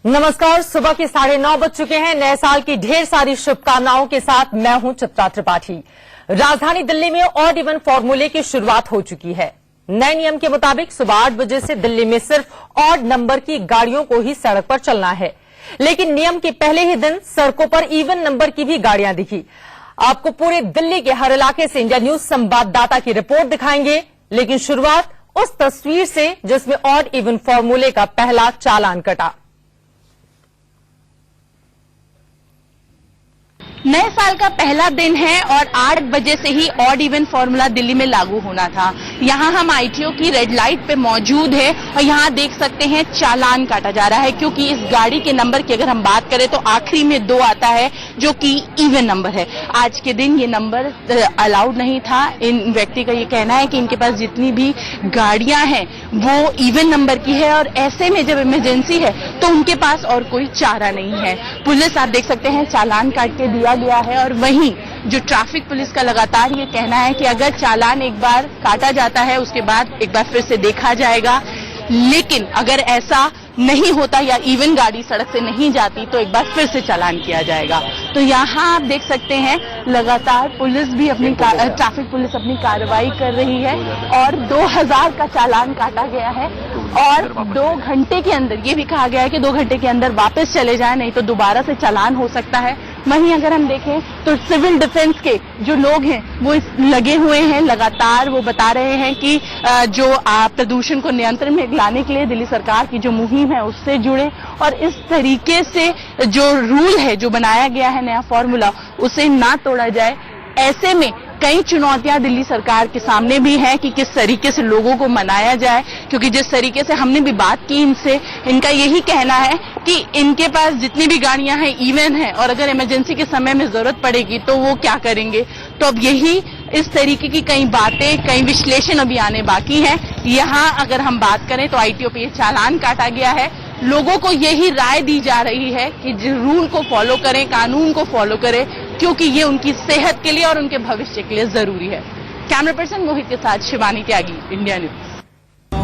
नमस्कार, सुबह के 9:30 बज चुके हैं। नए साल की ढेर सारी शुभकामनाओं के साथ मैं हूं चित्रा त्रिपाठी। राजधानी दिल्ली में ऑड इवन फॉर्मूले की शुरुआत हो चुकी है। नए नियम के मुताबिक सुबह 8 बजे से दिल्ली में सिर्फ ऑड नंबर की गाड़ियों को ही सड़क पर चलना है, लेकिन नियम के पहले ही दिन सड़कों पर इवन नंबर की भी गाड़ियां दिखी। आपको पूरे दिल्ली के हर इलाके से इंडिया न्यूज संवाददाता की रिपोर्ट दिखाएंगे, लेकिन शुरुआत उस तस्वीर से जिसमें ऑड इवन फॉर्मूले का पहला चालान कटा। नए साल का पहला दिन है और 8 बजे से ही ऑड इवन फॉर्मूला दिल्ली में लागू होना था। यहाँ हम आईटीओ की रेड लाइट पे मौजूद है और यहाँ देख सकते हैं चालान काटा जा रहा है, क्योंकि इस गाड़ी के नंबर की अगर हम बात करें तो आखिरी में 2 आता है जो कि इवन नंबर है। आज के दिन ये नंबर अलाउड नहीं था। इन व्यक्ति का ये कहना है कि इनके पास जितनी भी गाड़ियां हैं वो इवन नंबर की है और ऐसे में जब इमरजेंसी है तो उनके पास और कोई चारा नहीं है। पुलिस आप देख सकते हैं चालान काट के दिया गया है और वहीं जो ट्रैफिक पुलिस का लगातार ये कहना है कि अगर चालान एक बार काटा जाता है उसके बाद एक बार फिर से देखा जाएगा, लेकिन अगर ऐसा नहीं होता या इवन गाड़ी सड़क से नहीं जाती तो एक बार फिर से चालान किया जाएगा। तो यहाँ आप देख सकते हैं लगातार पुलिस भी अपनी ट्रैफिक पुलिस अपनी कार्रवाई कर रही है और 2000 का चालान काटा गया है और 2 घंटे के अंदर ये भी कहा गया है कि 2 घंटे के अंदर वापस चले जाए, नहीं तो दोबारा से चालान हो सकता है। वहीं अगर हम देखें तो सिविल डिफेंस के जो लोग हैं वो लगे हुए हैं लगातार। वो बता रहे हैं कि जो प्रदूषण को नियंत्रण में लाने के लिए दिल्ली सरकार की जो मुहिम है उससे जुड़े और इस तरीके से जो रूल है जो बनाया गया है नया फॉर्मूला उसे ना तोड़ा जाए। ऐसे में कई चुनौतियां दिल्ली सरकार के सामने भी हैं कि किस तरीके से लोगों को मनाया जाए, क्योंकि जिस तरीके से हमने भी बात की इनसे, इनका यही कहना है कि इनके पास जितनी भी गाड़ियां हैं इवन है और अगर इमरजेंसी के समय में जरूरत पड़ेगी तो वो क्या करेंगे। तो अब यही इस तरीके की कई बातें, कई विश्लेषण अभी आने बाकी हैं। यहाँ अगर हम बात करें तो आईटीओ पे चालान काटा गया है। लोगों को यही राय दी जा रही है कि रूल को फॉलो करें, कानून को फॉलो करें, क्योंकि ये उनकी सेहत के लिए और उनके भविष्य के लिए जरूरी है। कैमरा पर्सन मोहित के साथ शिवानी त्यागी, इंडिया न्यूज।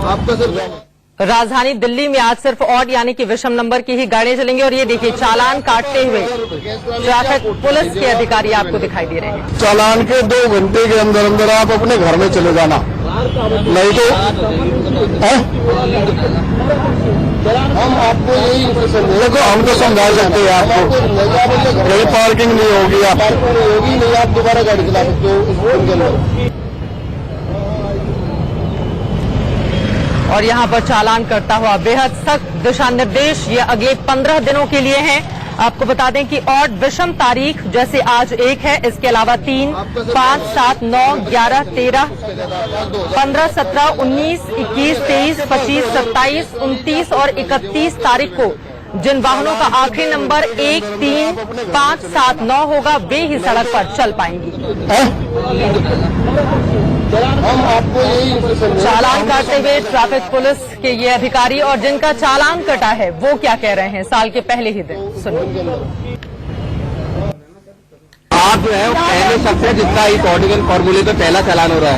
आपका सर राजधानी दिल्ली में आज सिर्फ ऑड यानी कि विषम नंबर की ही गाड़ियां चलेंगी और ये देखिए चालान काटते हुए ट्रैफिक पुलिस के अधिकारी आपको दिखाई दे रहे हैं। चालान के 2 घंटे के अंदर अंदर आप अपने घर में चले जाना, नहीं तो हम आपको यही देखो, हम तो समझा सकते हैं आपको कहीं पार्किंग नहीं होगी, आप दोबारा गाड़ी चला सकते हो। और यहाँ पर चालान करता हुआ बेहद सख्त दिशा निर्देश ये अगले 15 दिनों के लिए हैं। आपको बता दें कि ऑड विषम तारीख जैसे आज 1 है, इसके अलावा 3, 5, 7, 9, 11, 13, 15, 17, 19, 21, 23, 25, 27, 29 और 31 तारीख को जिन वाहनों का आखिरी नंबर 1, 3, 5, 7, 9 होगा वे ही सड़क पर चल पाएंगी। हम आपको यही चालान काटते हुए ट्रैफिक पुलिस के ये अधिकारी और जिनका चालान कटा है वो क्या कह रहे हैं साल के पहले ही दिन, सुनिए। आप जो है वो पहले शख्स है जिसका इस ऑर्डिनल फॉर्मूले पे पहला चालान हो रहा है।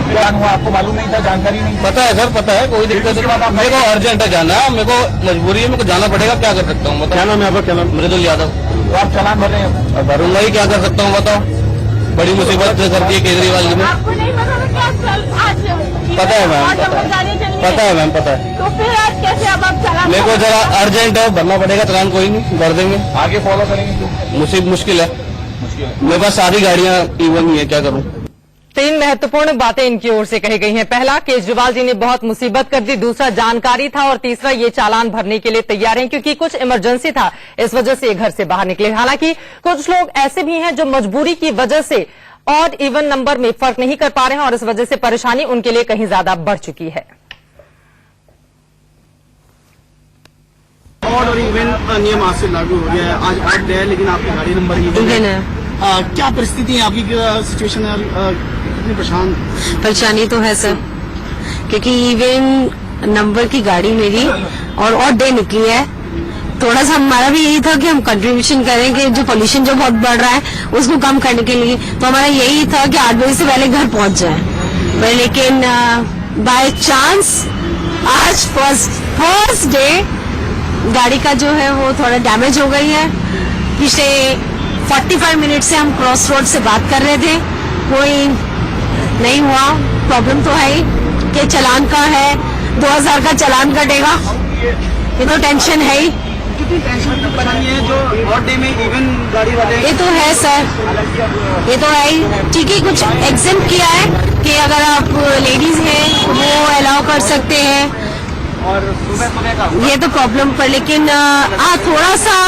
चालान हुआ, आपको मालूम नहीं था, जानकारी नहीं? पता है सर, पता है, कोई दिक्कत नहीं। मेरे को अर्जेंट है जाना, मेरे को मजबूरी है, मेरे को जाना पड़ेगा, क्या कर सकता हूँ? क्या नाम है आपका? क्या नाम? मृदुल यादव। तो आप चालान भर रहे हैं? भरूंगा ही, क्या कर सकता हूँ बताओ। बड़ी मुसीबत कर दी है केजरीवाल जी ने। आपको नहीं पता है मैम, पता है मैम, पता है। तो फिर आज कैसे अब आप चालान? मेरे को जरा अर्जेंट है, भरना पड़ेगा चालान, कोई नहीं भर देंगे। आगे फॉलो करेंगे? मुश्किल है, मेरे पास सारी गाड़ियां इवन ही है, क्या करूँ? 3 महत्वपूर्ण बातें इनकी ओर से कही गई हैं। पहला, केजरीवाल जी ने बहुत मुसीबत कर दी। दूसरा, जानकारी था और तीसरा, ये चालान भरने के लिए तैयार हैं क्योंकि कुछ इमरजेंसी था, इस वजह से ये घर से बाहर निकले। हालांकि कुछ लोग ऐसे भी हैं जो मजबूरी की वजह से ऑड इवन नंबर में फर्क नहीं कर पा रहे हैं और इस वजह से परेशानी उनके लिए कहीं ज्यादा बढ़ चुकी है। ऑड और इवन नियम आज से लागू हो गया है। आज ऑड है लेकिन आपकी गाड़ी नंबर इवन है। क्या परिस्थिति है आपकी, सिचुएशन है, कितनी परेशानी तो है सर, क्योंकि इवन नंबर की गाड़ी मेरी और ऑड डे निकली है। थोड़ा सा हमारा भी यही था कि हम कंट्रीब्यूशन करें कि जो पोल्यूशन जो बहुत बढ़ रहा है उसको कम करने के लिए, तो हमारा यही था कि 8 बजे से पहले घर पहुंच जाए। लेकिन बाय चांस आज फर्स्ट डे गाड़ी का जो है वो थोड़ा डैमेज हो गई है। पिछले 45 मिनट से हम क्रॉस रोड से बात कर रहे थे, कोई नहीं हुआ। प्रॉब्लम तो है ही कि चालान का है, 2000 का चालान कटेगा, ये तो टेंशन है ही। कितनी टेंशन की परेशानी है जो ऑड डे में इवन गाड़ी वाले। ये तो है सर, ये तो है ही। ठीक है, कुछ एग्जेम्प्ट किया है कि अगर आप लेडीज हैं वो अलाउ कर सकते हैं, और सुबह का ये तो प्रॉब्लम पर। लेकिन थोड़ा सा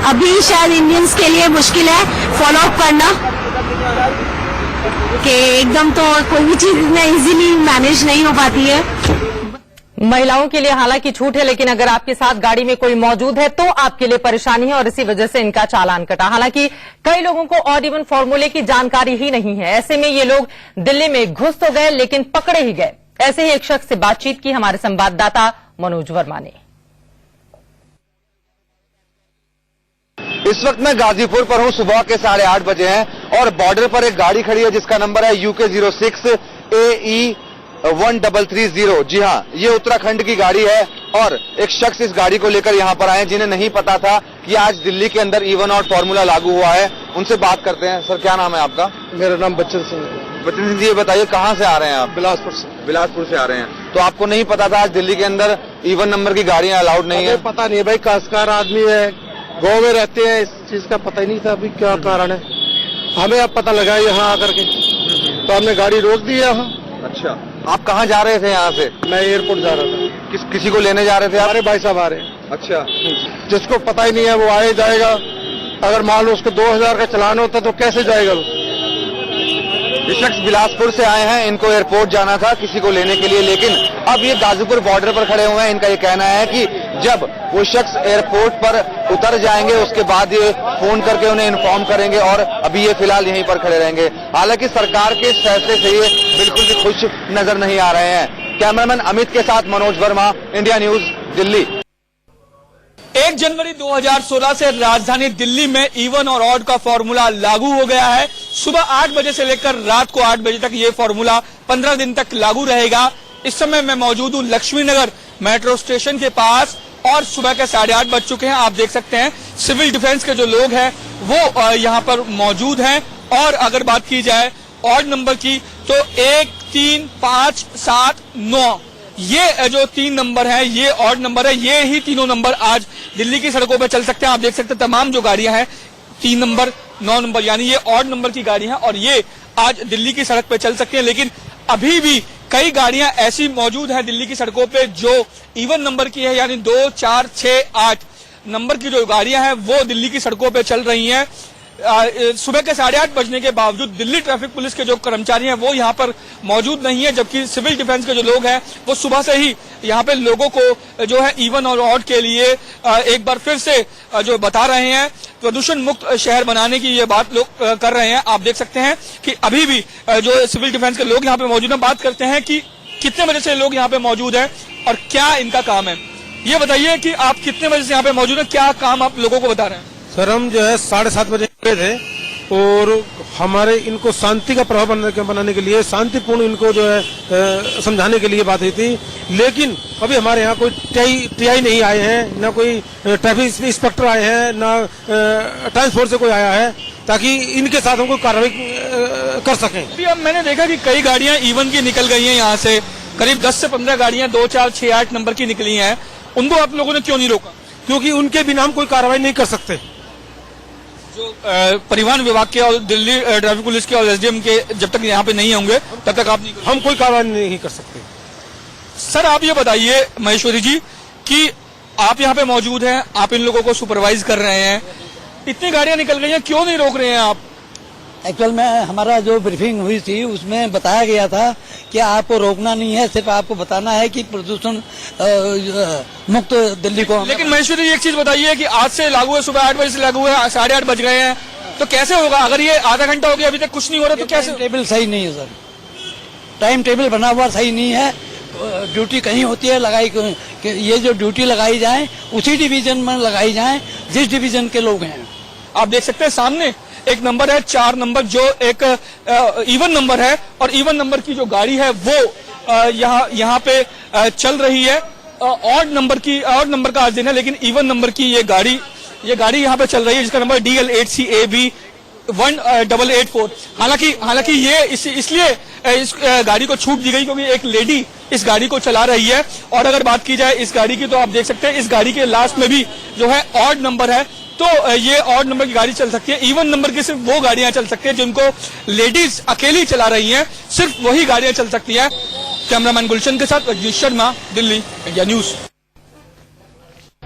अभी शायद इंडियंस के लिए मुश्किल है फॉलो अप करना, कि एकदम तो कोई भी चीज इतना इजीली मैनेज नहीं हो पाती है। महिलाओं के लिए हालांकि छूट है, लेकिन अगर आपके साथ गाड़ी में कोई मौजूद है तो आपके लिए परेशानी है और इसी वजह से इनका चालान कटा। हालांकि कई लोगों को ऑड इवन फॉर्मूले की जानकारी ही नहीं है। ऐसे में ये लोग दिल्ली में घुस तो गए लेकिन पकड़े ही गए। ऐसे ही एक शख्स से बातचीत की हमारे संवाददाता मनोज वर्मा ने। इस वक्त मैं गाजीपुर पर हूं, सुबह के 8:30 बजे हैं और बॉर्डर पर एक गाड़ी खड़ी है जिसका नंबर है UK 06 AE 1330। जी हाँ, ये उत्तराखंड की गाड़ी है और एक शख्स इस गाड़ी को लेकर यहाँ पर आए जिन्हें नहीं पता था कि आज दिल्ली के अंदर इवन ऑड फॉर्मूला लागू हुआ है। उनसे बात करते हैं। सर, क्या नाम है आपका? मेरा नाम बच्चन सिंह है। बच्चन सिंह जी, ये बताइए कहाँ से आ रहे हैं आप? बिलासपुर से। बिलासपुर से आ रहे हैं, तो आपको नहीं पता था आज दिल्ली के अंदर इवन नंबर की गाड़ियां अलाउड नहीं है? पता नहीं है भाई, काश्तकार आदमी है, गाँव में रहते हैं, इस चीज का पता ही नहीं था अभी क्या कारण है। हमें अब पता लगा यहाँ आकर के, तो हमने गाड़ी रोक दी यहाँ। अच्छा, आप कहाँ जा रहे थे यहाँ से? मैं एयरपोर्ट जा रहा था। किसी को लेने जा रहे थे आप? हमारे भाई साहब आ रहे हैं। अच्छा, जिसको पता ही नहीं है वो आए जाएगा। अगर मान लो उसको 2000 का चलान होता तो कैसे जाएगा वो? ये शख्स बिलासपुर से आए हैं, इनको एयरपोर्ट जाना था किसी को लेने के लिए, लेकिन अब ये गाजीपुर बॉर्डर पर खड़े हुए हैं। इनका ये कहना है कि जब वो शख्स एयरपोर्ट पर उतर जाएंगे उसके बाद ये फोन करके उन्हें इन्फॉर्म करेंगे और अभी ये फिलहाल यहीं पर खड़े रहेंगे। हालांकि सरकार के इस फैसले से ये बिल्कुल भी खुश नजर नहीं आ रहे हैं। कैमरामैन अमित के साथ मनोज वर्मा, इंडिया न्यूज, दिल्ली। 1 जनवरी 2016 से राजधानी दिल्ली में इवन और ऑड का फॉर्मूला लागू हो गया है। सुबह 8 बजे से लेकर रात को 8 बजे तक ये फॉर्मूला 15 दिन तक लागू रहेगा। इस समय मैं मौजूद हूँ लक्ष्मी नगर मेट्रो स्टेशन के पास और सुबह के 8:30 बज चुके हैं। आप देख सकते हैं सिविल डिफेंस के जो लोग हैं वो यहाँ पर मौजूद हैं। और अगर बात की जाए ऑड नंबर की तो 1, 3, 5, 7, 9 ये जो 3 नंबर है ये ऑड नंबर है। ये ही तीनों नंबर आज दिल्ली की सड़कों पर चल सकते हैं। आप देख सकते हैं तमाम जो गाड़ियां हैं 3 नंबर 9 नंबर यानी ये ऑड नंबर की गाड़ियां हैं और ये आज दिल्ली की सड़क पे चल सकती हैं। लेकिन अभी भी कई गाड़ियां ऐसी मौजूद हैं दिल्ली की सड़कों पे जो इवन नंबर की है, यानी 2, 4, 6, 8 नंबर की जो गाड़ियां हैं वो दिल्ली की सड़कों पे चल रही हैं। सुबह के 8:30 बजने के बावजूद दिल्ली ट्रैफिक पुलिस के जो कर्मचारी हैं वो यहाँ पर मौजूद नहीं है, जबकि सिविल डिफेंस के जो लोग हैं वो सुबह से ही यहाँ पे लोगों को जो है इवन और ऑड के लिए एक बार फिर से जो बता रहे हैं, प्रदूषण मुक्त शहर बनाने की ये बात लोग कर रहे हैं। आप देख सकते हैं कि अभी भी जो सिविल डिफेंस के लोग यहाँ पे मौजूद हैं। बात करते हैं कि कितने बजे से लोग यहाँ पे मौजूद हैं और क्या इनका काम है। ये बताइए कि आप कितने बजे से यहाँ पे मौजूद हैं, क्या काम आप लोगों को बता रहे हैं? सर, हम जो है 7:30 बजे गए थे और हमारे इनको शांति का प्रभाव बनाने के लिए, शांतिपूर्ण इनको जो है समझाने के लिए बात हुई थी। लेकिन अभी हमारे यहाँ कोई टीआई नहीं आए हैं, ना कोई ट्रैफिक इंस्पेक्टर आए हैं, ना ट्रांसपोर्ट से कोई आया है ताकि इनके साथ हम कोई कार्रवाई कर सकें। अभी अब मैंने देखा कि कई गाड़ियां इवन की निकल गई हैं, यहाँ से करीब 10 से 15 गाड़ियां 2, 4, 6, 8 नंबर की निकली हैं। उनको आप लोगों ने क्यों नहीं रोका? क्योंकि उनके बिना हम कोई कार्रवाई नहीं कर सकते। जो परिवहन विभाग के और दिल्ली ट्रैफिक पुलिस के और एसडीएम के जब तक यहाँ पे नहीं होंगे तब तक आप नहीं करेंगे? हम कोई कार्रवाई नहीं कर सकते। सर, आप ये बताइए महेश्वरी जी कि आप यहाँ पे मौजूद हैं, आप इन लोगों को सुपरवाइज कर रहे हैं, इतनी गाड़ियां निकल गई हैं, क्यों नहीं रोक रहे हैं आप? एक्चुअल में हमारा जो ब्रीफिंग हुई थी उसमें बताया गया था कि आपको रोकना नहीं है, सिर्फ आपको बताना है कि प्रदूषण मुक्त दिल्ली को। लेकिन महेश्वरी जी एक चीज बताइए कि आज से लागू है, सुबह 8 बजे से लागू है, 8:30 बज गए हैं, तो कैसे होगा? अगर ये आधा घंटा हो गया अभी तक कुछ नहीं हो रहा तो कैसे? टेबल सही नहीं है सर, टाइम टेबल बना हुआ सही नहीं है। ड्यूटी कहीं होती है लगाई, ये जो ड्यूटी लगाई जाए उसी डिवीजन में लगाई जाए जिस डिवीजन के लोग हैं। आप देख सकते हैं सामने एक नंबर है 4 नंबर जो एक इवन नंबर है और इवन नंबर की जो गाड़ी है वो यहाँ पे चल रही है ऑड नंबर का आज दिन है, लेकिन इवन नंबर की ये गाड़ी यहाँ पे चल रही है, जिसका नंबर DL8CAB 1884। हालांकि ये इसलिए इस गाड़ी को छूट दी गई क्योंकि एक लेडी इस गाड़ी को चला रही है। और अगर बात की जाए इस गाड़ी की, तो आप देख सकते हैं इस गाड़ी के लास्ट में भी जो है ऑड नंबर है, तो ये ऑड नंबर की गाड़ी चल सकती है। इवन नंबर की सिर्फ वो गाड़ियां चल सकती है जिनको लेडीज अकेली चला रही हैं, सिर्फ वही गाड़ियां चल सकती हैं। कैमरामैन गुलशन के साथ अजीत शर्मा, दिल्ली, इंडिया न्यूज।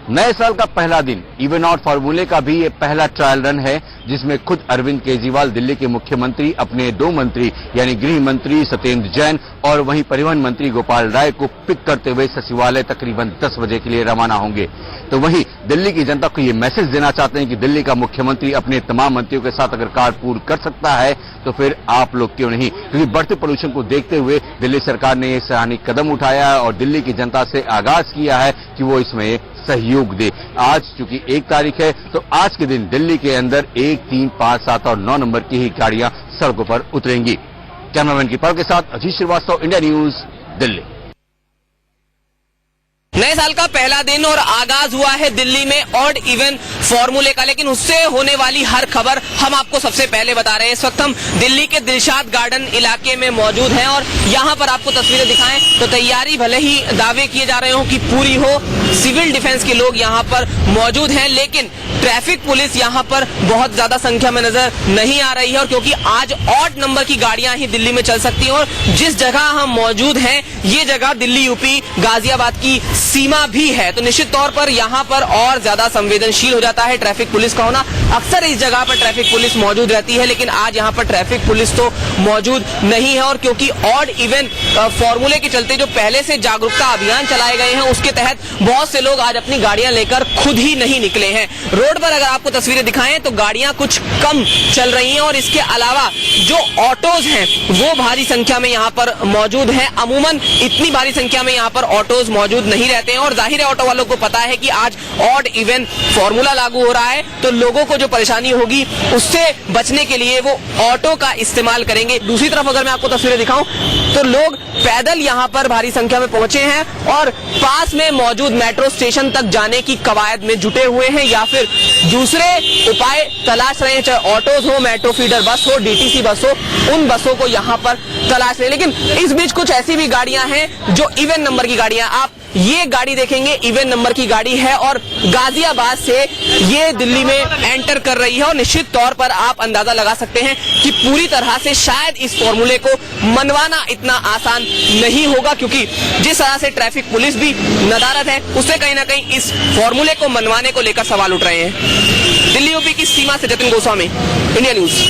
नए साल का पहला दिन इवन ऑड फॉर्मूले का भी ये पहला ट्रायल रन है, जिसमें खुद अरविंद केजरीवाल दिल्ली के मुख्यमंत्री अपने 2 मंत्री यानी गृह मंत्री सत्येंद्र जैन और वहीं परिवहन मंत्री गोपाल राय को पिक करते हुए सचिवालय तकरीबन 10 बजे के लिए रवाना होंगे। तो वहीं दिल्ली की जनता को ये मैसेज देना चाहते हैं कि दिल्ली का मुख्यमंत्री अपने तमाम मंत्रियों के साथ अगर कारपूल कर सकता है तो फिर आप लोग क्यों नहीं, क्योंकि बढ़ते पोल्यूशन को देखते हुए दिल्ली सरकार ने ये सराहनीय कदम उठाया है और दिल्ली की जनता से आगाज किया है कि वो इसमें सहयोग दे। आज चूंकि 1 तारीख है, तो आज के दिन दिल्ली के अंदर 1, 3, 5, 7 और 9 नंबर की ही गाड़ियां सड़कों पर उतरेंगी। कैमरामैन की पल के साथ अजीत श्रीवास्तव, इंडिया न्यूज, दिल्ली। नए साल का पहला दिन और आगाज हुआ है दिल्ली में ऑड इवन फॉर्मूले का, लेकिन उससे होने वाली हर खबर हम आपको सबसे पहले बता रहे हैं। इस वक्त हम दिल्ली के दिलशाद गार्डन इलाके में मौजूद हैं और यहाँ पर आपको तस्वीरें दिखाएं तो तैयारी भले ही दावे किए जा रहे हो कि पूरी हो, सिविल डिफेंस के लोग यहाँ पर मौजूद हैं, लेकिन ट्रैफिक पुलिस यहाँ पर बहुत ज्यादा संख्या में नजर नहीं आ रही है। और क्योंकि आज ऑड नंबर की गाड़ियां ही दिल्ली में चल सकती हैं और जिस जगह हम मौजूद हैं ये जगह दिल्ली यूपी गाजियाबाद की सीमा भी है, तो निश्चित तौर पर यहाँ पर और ज्यादा संवेदनशील हो जाता है ट्रैफिक पुलिस का होना। अक्सर इस जगह पर ट्रैफिक पुलिस मौजूद रहती है, लेकिन आज यहाँ पर ट्रैफिक पुलिस तो मौजूद नहीं है। और क्योंकि ऑड इवन फॉर्मूले के चलते जो पहले से जागरूकता अभियान चलाए गए हैं, उसके तहत बहुत से लोग आज अपनी गाड़ियां लेकर खुद ही नहीं निकले हैं। रोड पर अगर आपको तस्वीरें दिखाएं तो गाड़ियां कुछ कम चल रही हैं और इसके अलावा जो ऑटोज हैं वो भारी संख्या में यहाँ पर मौजूद हैं। अमूमन इतनी भारी संख्या में यहाँ पर ऑटोज मौजूद नहीं रहते हैं और जाहिर है ऑटो वालों को पता है कि आज ऑड इवन फॉर्मूला लागू हो रहा है, तो लोगों को जो परेशानी होगी उससे बचने के लिए वो ऑटो का इस्तेमाल करेंगे। दूसरी तरफ अगर मैं आपको तस्वीरें दिखाऊं तो लोग पैदल यहाँ पर भारी संख्या में पहुंचे हैं और पास में मौजूद मेट्रो स्टेशन तक जाने की कवायद में जुटे हुए हैं या फिर दूसरे उपाय तलाश रहे हैं, चाहे ऑटोज हो, मेट्रो फीडर बस हो, डीटीसी बस हो, उन बसों को यहाँ पर तलाश रहे हैं। लेकिन इस बीच कुछ ऐसी भी गाड़ियां हैं जो इवन नंबर की गाड़ियां, आप ये गाड़ी देखेंगे इवन नंबर की गाड़ी है और गाजियाबाद से ये दिल्ली में एंटर कर रही है और निश्चित तौर पर आप अंदाजा लगा सकते हैं कि पूरी तरह से शायद इस फॉर्मूले को मनवाना इतना आसान नहीं होगा, क्योंकि जिस तरह से ट्रैफिक पुलिस भी नदारद है उससे कहीं ना कहीं इस फॉर्मूले को मनवाने को लेकर सवाल उठ रहे हैं। दिल्ली यूपी की सीमा से जतिन गोस्वामी, इंडिया न्यूज।